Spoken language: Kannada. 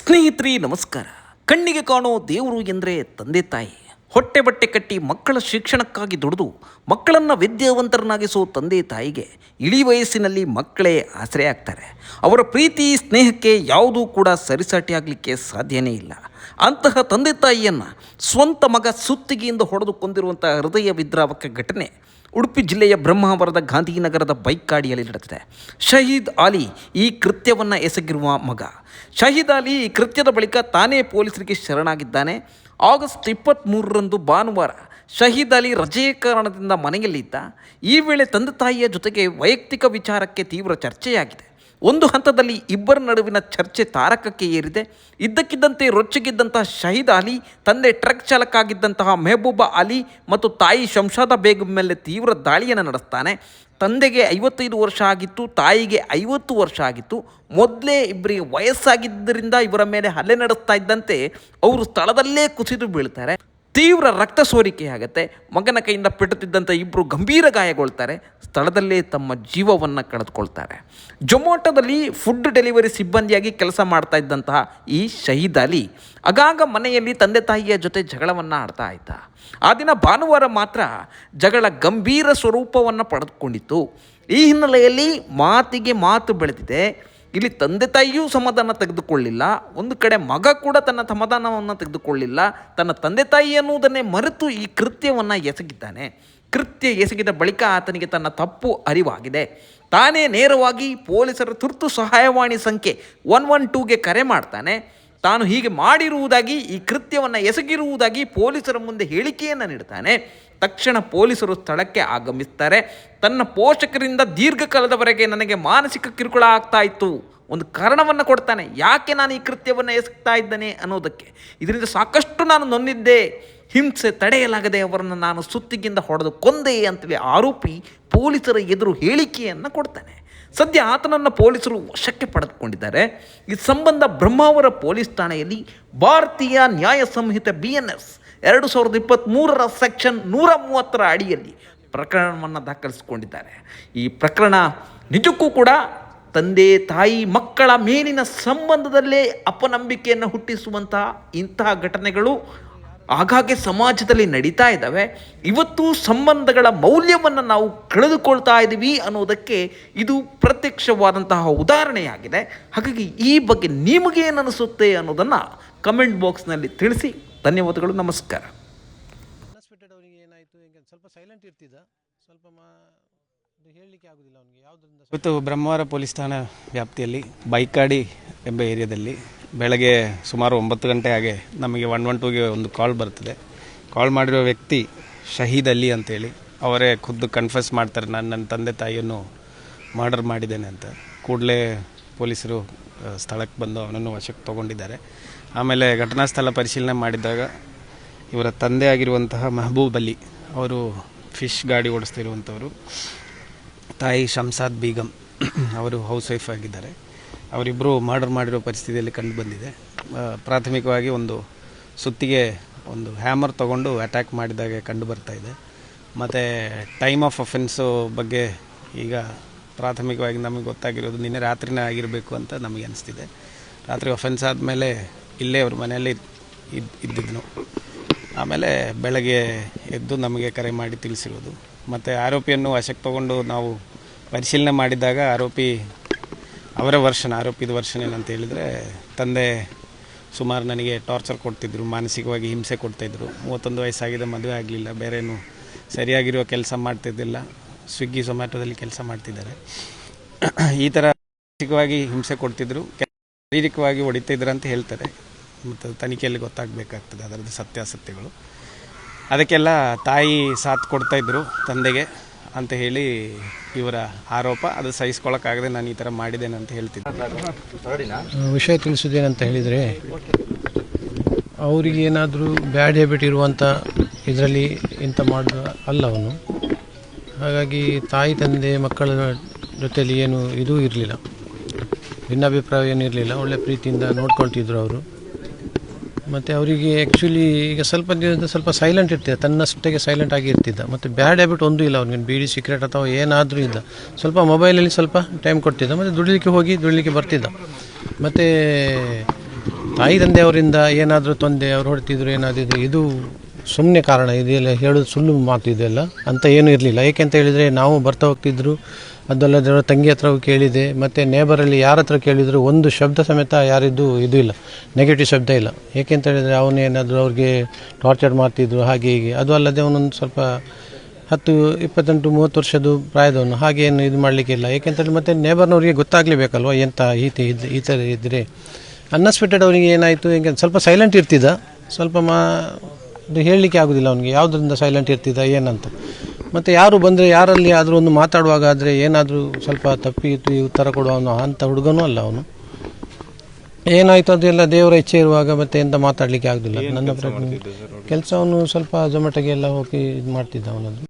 ಸ್ನೇಹಿತರಿ ನಮಸ್ಕಾರ. ಕಣ್ಣಿಗೆ ಕಾಣೋ ದೇವರು ಎಂದರೆ ತಂದೆ ತಾಯಿ. ಹೊಟ್ಟೆ ಬಟ್ಟೆ ಕಟ್ಟಿ ಮಕ್ಕಳ ಶಿಕ್ಷಣಕ್ಕಾಗಿ ದುಡಿದು ಮಕ್ಕಳನ್ನು ವಿದ್ಯಾವಂತರನ್ನಾಗಿಸೋ ತಂದೆ ತಾಯಿಗೆ ಇಳಿ ವಯಸ್ಸಿನಲ್ಲಿ ಮಕ್ಕಳೇ ಆಸರೆ ಆಗ್ತಾರೆ. ಅವರ ಪ್ರೀತಿ ಸ್ನೇಹಕ್ಕೆ ಯಾವುದೂ ಕೂಡ ಸರಿಸಾಟಿಯಾಗಲಿಕ್ಕೆ ಸಾಧ್ಯನೇ ಇಲ್ಲ. ಅಂತಹ ತಂದೆ ತಾಯಿಯನ್ನು ಸ್ವಂತ ಮಗ ಸುತ್ತಿಗೆಯಿಂದ ಹೊಡೆದು ಕೊಂದಿರುವಂಥ ಹೃದಯ ವಿದ್ರಾವಕ ಘಟನೆ ಉಡುಪಿ ಜಿಲ್ಲೆಯ ಬ್ರಹ್ಮಾವರದ ಗಾಂಧಿನಗರದ ಬೈಕ್ಕಾಡಿಯಲ್ಲಿ ನಡೆದಿದೆ. ಶಹೀದ್ ಆಲಿ ಈ ಕೃತ್ಯವನ್ನು ಎಸಗಿರುವ ಮಗ. ಶಹೀದ್ ಆಲಿ ಈ ಕೃತ್ಯದ ಬಳಿಕ ತಾನೇ ಪೊಲೀಸರಿಗೆ ಶರಣಾಗಿದ್ದಾನೆ. ಆಗಸ್ಟ್ 23ರಂದು ಭಾನುವಾರ ಶಹೀದ್ ಆಲಿ ರಜೆಯ ಕಾರಣದಿಂದ ಮನೆಯಲ್ಲಿದ್ದ. ಈ ವೇಳೆ ತಂದೆ ತಾಯಿಯ ಜೊತೆಗೆ ವೈಯಕ್ತಿಕ ವಿಚಾರಕ್ಕೆ ತೀವ್ರ ಚರ್ಚೆಯಾಗಿದೆ. ಒಂದು ಹಂತದಲ್ಲಿ ಇಬ್ಬರ ನಡುವಿನ ಚರ್ಚೆ ತಾರಕಕ್ಕೆ ಏರಿದೆ. ಇದ್ದಕ್ಕಿದ್ದಂತೆ ರೊಚ್ಚಿಗಿದ್ದಂತಹ ಶಹೀದ್ ಆಲಿ ತಂದೆ ಟ್ರಕ್ ಚಾಲಕ ಆಗಿದ್ದಂತಹ ಮೆಹಬೂಬಾ ಆಲಿ ಮತ್ತು ತಾಯಿ ಶಂಷಾದ ಬೇಗಂ ಮೇಲೆ ತೀವ್ರ ದಾಳಿಯನ್ನು ನಡೆಸ್ತಾನೆ. ತಂದೆಗೆ 55 ವರ್ಷ ಆಗಿತ್ತು, ತಾಯಿಗೆ 50 ವರ್ಷ ಆಗಿತ್ತು. ಮೊದಲೇ ಇಬ್ಬರಿಗೆ ವಯಸ್ಸಾಗಿದ್ದರಿಂದ ಇವರ ಮೇಲೆ ಹಲ್ಲೆ ನಡೆಸ್ತಾ ಇದ್ದಂತೆ ಅವರು ಸ್ಥಳದಲ್ಲೇ ಕುಸಿದು ಬೀಳ್ತಾರೆ. ತೀವ್ರ ರಕ್ತ ಸೋರಿಕೆಯಾಗತ್ತೆ. ಮಗನ ಕೈಯಿಂದ ಪೆಟ್ಟುತ್ತಿದ್ದಂಥ ಇಬ್ಬರು ಗಂಭೀರ ಗಾಯಗೊಳ್ತಾರೆ. ಸ್ಥಳದಲ್ಲೇ ತಮ್ಮ ಜೀವವನ್ನು ಕಳೆದುಕೊಳ್ತಾರೆ. ಜೊಮ್ಯಾಟೋದಲ್ಲಿ ಫುಡ್ ಡೆಲಿವರಿ ಸಿಬ್ಬಂದಿಯಾಗಿ ಕೆಲಸ ಮಾಡ್ತಾ ಇದ್ದಂತಹ ಈ ಶಹೀದ್ ಆಲಿ ಆಗಾಗ ಮನೆಯಲ್ಲಿ ತಂದೆ ತಾಯಿಯ ಜೊತೆ ಜಗಳವನ್ನು ಆಡ್ತಾ ಇದ್ದ. ಆ ದಿನ ಭಾನುವಾರ ಮಾತ್ರ ಜಗಳ ಗಂಭೀರ ಸ್ವರೂಪವನ್ನು ಪಡೆದುಕೊಂಡಿತ್ತು. ಈ ಹಿನ್ನೆಲೆಯಲ್ಲಿ ಮಾತಿಗೆ ಮಾತು ಬೆಳೆದಿದೆ. ಇಲ್ಲಿ ತಂದೆ ತಾಯಿಯೂ ಸಮಾಧಾನ ತೆಗೆದುಕೊಳ್ಳಿಲ್ಲ. ಒಂದು ಕಡೆ ಮಗ ಕೂಡ ತನ್ನ ಸಮಾಧಾನವನ್ನು ತೆಗೆದುಕೊಳ್ಳಿಲ್ಲ. ತನ್ನ ತಂದೆ ತಾಯಿ ಎನ್ನುವುದನ್ನೇ ಮರೆತು ಈ ಕೃತ್ಯವನ್ನು ಎಸಗಿದ್ದಾನೆ. ಕೃತ್ಯ ಎಸಗಿದ ಬಳಿಕ ಆತನಿಗೆ ತನ್ನ ತಪ್ಪು ಅರಿವಾಗಿದೆ. ತಾನೇ ನೇರವಾಗಿ ಪೊಲೀಸರ ತುರ್ತು ಸಹಾಯವಾಣಿ ಸಂಖ್ಯೆ 112ಗೆ ಕರೆ ಮಾಡ್ತಾನೆ. ತಾನು ಹೀಗೆ ಮಾಡಿರುವುದಾಗಿ, ಈ ಕೃತ್ಯವನ್ನು ಎಸಗಿರುವುದಾಗಿ ಪೊಲೀಸರ ಮುಂದೆ ಹೇಳಿಕೆಯನ್ನು ನೀಡ್ತಾನೆ. ತಕ್ಷಣ ಪೊಲೀಸರು ಸ್ಥಳಕ್ಕೆ ಆಗಮಿಸ್ತಾರೆ. ತನ್ನ ಪೋಷಕರಿಂದ ದೀರ್ಘಕಾಲದವರೆಗೆ ನನಗೆ ಮಾನಸಿಕ ಕಿರುಕುಳ ಆಗ್ತಾ ಇತ್ತು, ಒಂದು ಕಾರಣವನ್ನು ಕೊಡ್ತಾನೆ, ಯಾಕೆ ನಾನು ಈ ಕೃತ್ಯವನ್ನು ಎಸಗ್ತಾ ಇದ್ದೇನೆ ಅನ್ನೋದಕ್ಕೆ. ಇದರಿಂದ ಸಾಕಷ್ಟು ನಾನು ನೊಂದಿದ್ದೆ, ಹಿಂಸೆ ತಡೆಯಲಾಗದೆ ಅವರನ್ನು ನಾನು ಸುತ್ತಿಗೆಯಿಂದ ಹೊಡೆದು ಕೊಂದೆ ಅಂತೇಳಿ ಆರೋಪಿ ಪೊಲೀಸರ ಎದುರು ಹೇಳಿಕೆಯನ್ನು ಕೊಡ್ತಾನೆ. ಸದ್ಯ ಆತನನ್ನು ಪೊಲೀಸರು ವಶಕ್ಕೆ ಪಡೆದುಕೊಂಡಿದ್ದಾರೆ. ಈ ಸಂಬಂಧ ಬ್ರಹ್ಮಾವರ ಪೊಲೀಸ್ ಠಾಣೆಯಲ್ಲಿ ಭಾರತೀಯ ನ್ಯಾಯ ಸಂಹಿತೆ BNS 2023ರ ಸೆಕ್ಷನ್ 130ರ ಅಡಿಯಲ್ಲಿ ಪ್ರಕರಣವನ್ನು ದಾಖಲಿಸಿಕೊಂಡಿದ್ದಾರೆ. ಈ ಪ್ರಕರಣ ನಿಜಕ್ಕೂ ಕೂಡ ತಂದೆ ತಾಯಿ ಮಕ್ಕಳ ಮೇಲಿನ ಸಂಬಂಧದಲ್ಲೇ ಅಪನಂಬಿಕೆಯನ್ನು ಹುಟ್ಟಿಸುವಂತಹ ಇಂತಹ ಘಟನೆಗಳು ಆಗಾಗ್ಗೆ ಸಮಾಜದಲ್ಲಿ ನಡೀತಾ ಇದ್ದಾವೆ. ಇವತ್ತು ಸಂಬಂಧಗಳ ಮೌಲ್ಯವನ್ನು ನಾವು ಕಳೆದುಕೊಳ್ತಾ ಇದ್ದೀವಿ ಅನ್ನೋದಕ್ಕೆ ಇದು ಪ್ರತ್ಯಕ್ಷವಾದಂತಹ ಉದಾಹರಣೆಯಾಗಿದೆ. ಹಾಗಾಗಿ ಈ ಬಗ್ಗೆ ನಿಮಗೇನು ಅನಿಸುತ್ತೆ ಅನ್ನೋದನ್ನು ಕಮೆಂಟ್ ಬಾಕ್ಸ್ನಲ್ಲಿ ತಿಳಿಸಿ. ಧನ್ಯವಾದಗಳು, ನಮಸ್ಕಾರ. ಅವನಿಗೆ ಏನಾಯಿತು, ಈಗ ಸ್ವಲ್ಪ ಸೈಲೆಂಟ್ ಇರ್ತಿದ್ದ, ಸ್ವಲ್ಪ ಹೇಳಲಿಕ್ಕೆ ಆಗೋದಿಲ್ಲ ಅವನಿಗೆ ಯಾವುದರಿಂದ. ಇವತ್ತು ಬ್ರಹ್ಮಾವರ ಪೊಲೀಸ್ ಠಾಣಾ ವ್ಯಾಪ್ತಿಯಲ್ಲಿ ಬೈಕಾಡಿ ಎಂಬ ಏರಿಯಾದಲ್ಲಿ ಬೆಳಗ್ಗೆ ಸುಮಾರು 9 ಗಂಟೆ ಹಾಗೆ ನಮಗೆ 112ಗೆ ಒಂದು ಕಾಲ್ ಬರ್ತದೆ. ಕಾಲ್ ಮಾಡಿರೋ ವ್ಯಕ್ತಿ ಶಹೀದ್ ಅಲಿ ಅಂತೇಳಿ ಅವರೇ ಖುದ್ದು ಕನ್ಫೆಸ್ ಮಾಡ್ತಾರೆ, ನಾನು ನನ್ನ ತಂದೆ ತಾಯಿಯನ್ನು ಮರ್ಡರ್ ಮಾಡಿದ್ದೇನೆ ಅಂತ. ಕೂಡಲೇ ಪೊಲೀಸರು ಸ್ಥಳಕ್ಕೆ ಬಂದು ಅವನನ್ನು ವಶಕ್ಕೆ ತೊಗೊಂಡಿದ್ದಾರೆ. ಆಮೇಲೆ ಘಟನಾ ಸ್ಥಳ ಪರಿಶೀಲನೆ ಮಾಡಿದಾಗ ಇವರ ತಂದೆ ಆಗಿರುವಂತಹ ಮೆಹಬೂಬ್ ಅಲಿ ಅವರು ಫಿಶ್ ಗಾಡಿ ಓಡಿಸ್ತಿರುವಂಥವರು, ತಾಯಿ ಶಂಸಾದ್ ಬೇಗಂ ಅವರು ಹೌಸ್ ವೈಫ್ ಆಗಿದ್ದಾರೆ. ಅವರಿಬ್ಬರು ಮರ್ಡರ್ ಮಾಡಿರೋ ಪರಿಸ್ಥಿತಿಯಲ್ಲಿ ಕಂಡು ಬಂದಿದೆ. ಪ್ರಾಥಮಿಕವಾಗಿ ಒಂದು ಸುತ್ತಿಗೆ ಒಂದು ಹ್ಯಾಮರ್ ತೊಗೊಂಡು ಅಟ್ಯಾಕ್ ಮಾಡಿದಾಗೆ ಕಂಡು ಬರ್ತಾ ಇದೆ. ಮತ್ತು ಟೈಮ್ ಆಫ್ ಅಫೆನ್ಸು ಬಗ್ಗೆ ಈಗ ಪ್ರಾಥಮಿಕವಾಗಿ ನಮಗೆ ಗೊತ್ತಾಗಿರೋದು ನಿನ್ನೆ ರಾತ್ರಿನೇ ಆಗಿರಬೇಕು ಅಂತ ನಮಗೆ ಅನಿಸ್ತಿದೆ. ರಾತ್ರಿ ಅಫೆನ್ಸ್ ಆದಮೇಲೆ ಇಲ್ಲೇ ಅವ್ರ ಮನೆಯಲ್ಲಿ ಇದ್ದಿದ್ದನು. ಆಮೇಲೆ ಬೆಳಗ್ಗೆ ಎದ್ದು ನಮಗೆ ಕರೆ ಮಾಡಿ ತಿಳಿಸಿರೋದು. ಮತ್ತು ಆರೋಪಿಯನ್ನು ವಶಕ್ಕೆ ತೊಗೊಂಡು ನಾವು ಪರಿಶೀಲನೆ ಮಾಡಿದಾಗ ಅವರ ಆರೋಪಿದ ವರ್ಷನ್ ಏನಂತ ಹೇಳಿದರೆ, ತಂದೆ ಸುಮಾರು ನನಗೆ ಟಾರ್ಚರ್ ಕೊಡ್ತಿದ್ರು, ಮಾನಸಿಕವಾಗಿ ಹಿಂಸೆ ಕೊಡ್ತಾಯಿದ್ರು. 31 ವಯಸ್ಸಾಗಿದೆ, ಮದುವೆ ಆಗಲಿಲ್ಲ, ಬೇರೇನು ಸರಿಯಾಗಿರುವ ಕೆಲಸ ಮಾಡ್ತಿದ್ದಿಲ್ಲ, ಸ್ವಿಗ್ಗಿ ಝೊಮ್ಯಾಟೋದಲ್ಲಿ ಕೆಲಸ ಮಾಡ್ತಿದ್ದಾರೆ. ಈ ಥರ ಮಾನಸಿಕವಾಗಿ ಹಿಂಸೆ ಕೊಡ್ತಿದ್ರು, ಶಾರೀರಿಕವಾಗಿ ಹೊಡಿತಿದ್ರು ಅಂತ ಹೇಳ್ತಾರೆ. ಮತ್ತು ತನಿಖೆಯಲ್ಲಿ ಗೊತ್ತಾಗಬೇಕಾಗ್ತದೆ ಅದರದ್ದು ಸತ್ಯಾಸತ್ಯಗಳು. ಅದಕ್ಕೆಲ್ಲ ತಾಯಿ ಸಾಥ್ ಕೊಡ್ತಾಯಿದ್ರು ತಂದೆಗೆ ಅಂತ ಹೇಳಿ ಇವರ ಆರೋಪ. ಅದು ಸಹಿಸ್ಕೊಳ್ಳೋಕ್ಕಾಗದೆ ನಾನು ಈ ಥರ ಮಾಡಿದ್ದೇನೆ ಅಂತ ಹೇಳ್ತಿದ್ದೆ. ವಿಷಯ ತಿಳಿಸೋದೇನಂತ ಹೇಳಿದರೆ, ಅವರಿಗೆ ಏನಾದರೂ ಬ್ಯಾಡ್ ಹ್ಯಾಬಿಟ್ ಇರುವಂಥ ಇದರಲ್ಲಿ ಇಂಥ ಮಾಡಿದ ಅಲ್ಲ ಅವನು. ಹಾಗಾಗಿ ತಾಯಿ ತಂದೆ ಮಕ್ಕಳ ಜೊತೆಯಲ್ಲಿ ಏನು ಇದೂ ಇರಲಿಲ್ಲ, ಭಿನ್ನಾಭಿಪ್ರಾಯ ಏನೂ ಇರಲಿಲ್ಲ. ಒಳ್ಳೆ ಪ್ರೀತಿಯಿಂದ ನೋಡ್ಕೊಳ್ತಿದ್ರು ಅವರು. ಮತ್ತು ಅವರಿಗೆ ಆ್ಯಕ್ಚುಲಿ ಈಗ ಸ್ವಲ್ಪ ದಿನದ ಸ್ವಲ್ಪ ಸೈಲೆಂಟ್ ಇರ್ತಿದ್ದ, ತನ್ನಷ್ಟಕ್ಕೆ ಸೈಲೆಂಟ್ ಆಗಿ ಇರ್ತಿದ್ದ. ಮತ್ತು ಬ್ಯಾಡ್ ಹ್ಯಾಬಿಟ್ ಒಂದೂ ಇಲ್ಲ ಅವ್ನಿಗೆ, ಬೀಡಿ ಸಿಗರೇಟ್ ಅಥವಾ ಏನಾದರೂ ಇದ್ದ. ಸ್ವಲ್ಪ ಮೊಬೈಲಲ್ಲಿ ಸ್ವಲ್ಪ ಟೈಮ್ ಕೊಡ್ತಿದ್ದ, ಮತ್ತು ದುಡಿಲಿಕ್ಕೆ ಬರ್ತಿದ್ದ. ಮತ್ತು ತಾಯಿ ತಂದೆಯವರಿಂದ ಏನಾದರೂ ತೊಂದರೆ ಅವ್ರು ಹೊಡ್ತಿದ್ರು ಏನಾದಿದ್ರು ಇದು ಸುಮ್ಮನೆ ಕಾರಣ, ಇದೆಲ್ಲ ಹೇಳೋದು ಸುಳ್ಳು ಮಾತು ಇದೆಲ್ಲ ಅಂತ ಏನೂ ಇರಲಿಲ್ಲ. ಏಕೆಂತ ಹೇಳಿದರೆ ನಾವು ಬರ್ತಾ ಹೋಗ್ತಿದ್ರು, ಅದಲ್ಲದೆ ಅವರ ತಂಗಿ ಹತ್ರ ಕೇಳಿದೆ, ಮತ್ತು ನೇಬರಲ್ಲಿ ಯಾರ ಹತ್ರ ಕೇಳಿದ್ರು ಒಂದು ಶಬ್ದ ಸಮೇತ ಯಾರಿದ್ದು ಇದು ಇಲ್ಲ, ನೆಗೆಟಿವ್ ಶಬ್ದ ಇಲ್ಲ. ಏಕೆಂತ ಹೇಳಿದರೆ ಅವನೇನಾದರೂ ಅವ್ರಿಗೆ ಟಾರ್ಚರ್ ಮಾಡ್ತಿದ್ರು ಹಾಗೆ ಹೀಗೆ. ಅದು ಅಲ್ಲದೆ ಅವನೊಂದು ಸ್ವಲ್ಪ 10, 28, 30 ವರ್ಷದ ಪ್ರಾಯದವನು, ಹಾಗೇನು ಇದು ಮಾಡಲಿಕ್ಕಿಲ್ಲ. ಏಕೆಂತೇಳಿ ಮತ್ತು ನೇಬರ್ನವ್ರಿಗೆ ಗೊತ್ತಾಗಲೇಬೇಕಲ್ವ ಎಂಥ ಈ ಥರ ಇದ್ದರೆ. ಅನ್ಎಕ್ಸ್ಪೆಕ್ಟೆಡ್ ಅವನಿಗೆ ಏನಾಯಿತು, ಈಗ ಸ್ವಲ್ಪ ಸೈಲೆಂಟ್ ಇರ್ತಿದ್ದ, ಸ್ವಲ್ಪ ಇದು ಹೇಳಲಿಕ್ಕೆ ಆಗೋದಿಲ್ಲ ಅವನಿಗೆ ಯಾವುದರಿಂದ ಸೈಲೆಂಟ್ ಇರ್ತಿದ್ದ ಏನಂತ. ಮತ್ತು ಯಾರು ಬಂದರೆ ಯಾರಲ್ಲಿ ಆದರೂ ಒಂದು ಮಾತಾಡುವಾಗ ಆದರೆ ಏನಾದರೂ ಸ್ವಲ್ಪ ತಪ್ಪಿ ಉತ್ತರ ಕೊಡುವವನು ಅಂಥ ಹುಡುಗನೂ ಅಲ್ಲ ಅವನು. ಏನಾಯಿತು ಅದೆಲ್ಲ ದೇವರ ಇಚ್ಛೆ ಇರುವಾಗ ಮತ್ತೆ ಎಂತ ಮಾತಾಡಲಿಕ್ಕೆ ಆಗೋದಿಲ್ಲ. ನನ್ನ ಕೆಲಸ ಅವನು ಸ್ವಲ್ಪ ಝೊಮ್ಯಾಟೊಗೆ ಎಲ್ಲ ಹೋಗಿ ಇದು ಮಾಡ್ತಿದ್ದ ಅವನದು.